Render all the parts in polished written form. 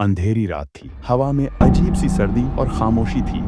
अंधेरी रात थी। हवा में अजीब सी सर्दी और खामोशी थी,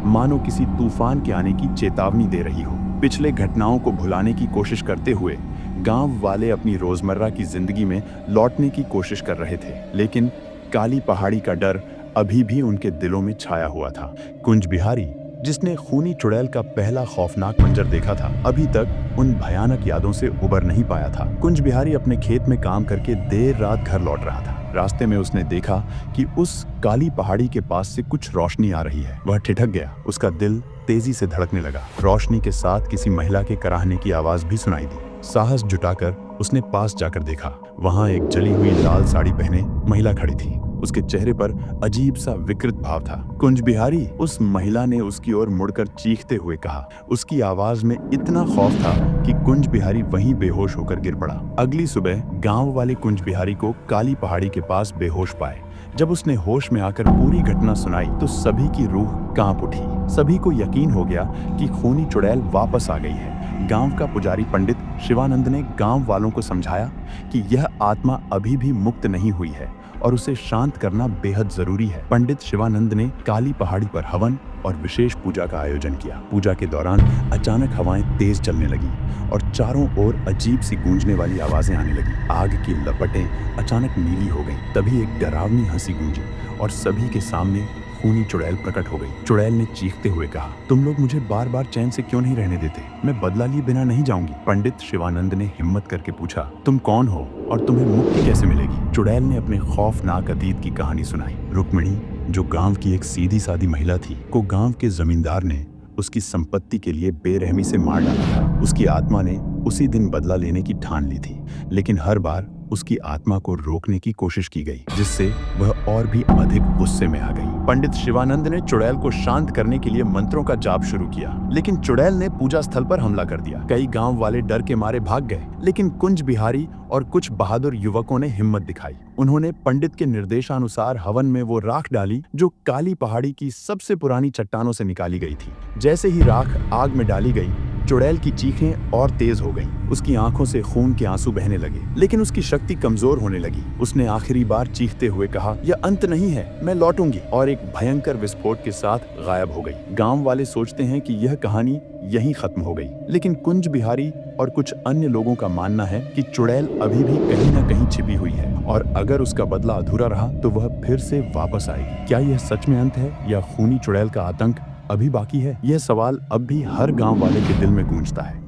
मानो किसी तूफान के आने की चेतावनी दे रही हो। पिछले घटनाओं को भुलाने की कोशिश करते हुए गांव वाले अपनी रोजमर्रा की जिंदगी में लौटने की कोशिश कर रहे थे, लेकिन काली पहाड़ी का डर अभी भी उनके दिलों में छाया हुआ था। कुंज बिहारी, जिसने खूनी चुड़ैल का पहला खौफनाक मंजर देखा था, अभी तक उन भयानक यादों से उबर नहीं पाया था। कुंज बिहारी अपने खेत में काम करके देर रात घर लौट रहा था। रास्ते में उसने देखा कि उस काली पहाड़ी के पास से कुछ रोशनी आ रही है। वह ठिठक गया, उसका दिल तेजी से धड़कने लगा। रोशनी के साथ किसी महिला के कराहने की आवाज भी सुनाई दी। साहस जुटाकर उसने पास जाकर देखा। वहां एक जली हुई लाल साड़ी पहने महिला खड़ी थी। उसके चेहरे पर अजीब सा विकृत भाव था। कुंज बिहारी, उस महिला ने उसकी ओर मुड़कर चीखते हुए कहा। उसकी आवाज में इतना खौफ था कि कुंज बिहारी वहीं बेहोश होकर गिर पड़ा। अगली सुबह गांव वाले कुंज बिहारी को काली पहाड़ी के पास बेहोश पाए। जब उसने होश में आकर पूरी घटना सुनाई तो सभी की रूह कांप उठी। सभी को यकीन हो गया कि खूनी चुड़ैल वापस आ गई है। गांव का पुजारी पंडित शिवानंद ने गांव वालों को समझाया कि यह आत्मा अभी भी मुक्त नहीं हुई है और उसे शांत करना बेहद जरूरी है। पंडित शिवानंद ने काली पहाड़ी पर हवन और विशेष पूजा का आयोजन किया। पूजा के दौरान अचानक हवाएं तेज चलने लगी और चारों ओर अजीब सी गूंजने वाली आवाजें आने लगी। आग की लपटें अचानक नीली हो गईं। तभी एक डरावनी हंसी गूंजी और सभी के सामने खूनी चुड़ैल प्रकट हो गई। चुड़ैल ने चीखते हुए कहा, तुम लोग मुझे बार बार चैन से क्यों नहीं रहने देते? मैं बदला लिए बिना नहीं जाऊंगी। पंडित शिवानंद ने हिम्मत करके पूछा, तुम कौन हो और तुम्हें मुक्ति कैसे मिलेगी? चुड़ैल ने अपने खौफनाक अतीत की कहानी सुनाई। रुक्मिणी, जो गांव की एक सीधी सादी महिला थी, को गांव के जमींदार ने उसकी संपत्ति के लिए बेरहमी से मार डाला था। उसकी आत्मा ने उसी दिन बदला लेने की ठान ली थी, लेकिन हर बार उसकी आत्मा को रोकने की कोशिश की गई, जिससे वह और भी अधिक गुस्से में आ गई। पंडित शिवानंद ने चुड़ैल को शांत करने के लिए मंत्रों का जाप शुरू किया, लेकिन चुड़ैल ने पूजा स्थल पर हमला कर दिया। कई गांव वाले डर के मारे भाग गए, लेकिन कुंज बिहारी और कुछ बहादुर युवकों ने हिम्मत दिखाई। उन्होंने पंडित के निर्देशानुसार हवन में वो राख डाली जो काली पहाड़ी की सबसे पुरानी चट्टानों से निकाली गई थी। जैसे ही राख आग में डाली गई, चुड़ैल की चीखें और तेज हो गईं। उसकी आंखों से खून के आंसू बहने लगे, लेकिन उसकी शक्ति कमजोर होने लगी। उसने आखिरी बार चीखते हुए कहा, यह अंत नहीं है, मैं लौटूंगी, और एक भयंकर विस्फोट के साथ गायब हो गई। गांव वाले सोचते हैं कि यह कहानी यहीं खत्म हो गई, लेकिन कुंज बिहारी और कुछ अन्य लोगों का मानना है कि चुड़ैल अभी भी कहीं न कहीं छिपी हुई है और अगर उसका बदला अधूरा रहा तो वह फिर से वापस आएगी। क्या यह सच में अंत है या खूनी चुड़ैल का आतंक अभी बाकी है? यह सवाल अब भी हर गांव वाले के दिल में गूंजता है।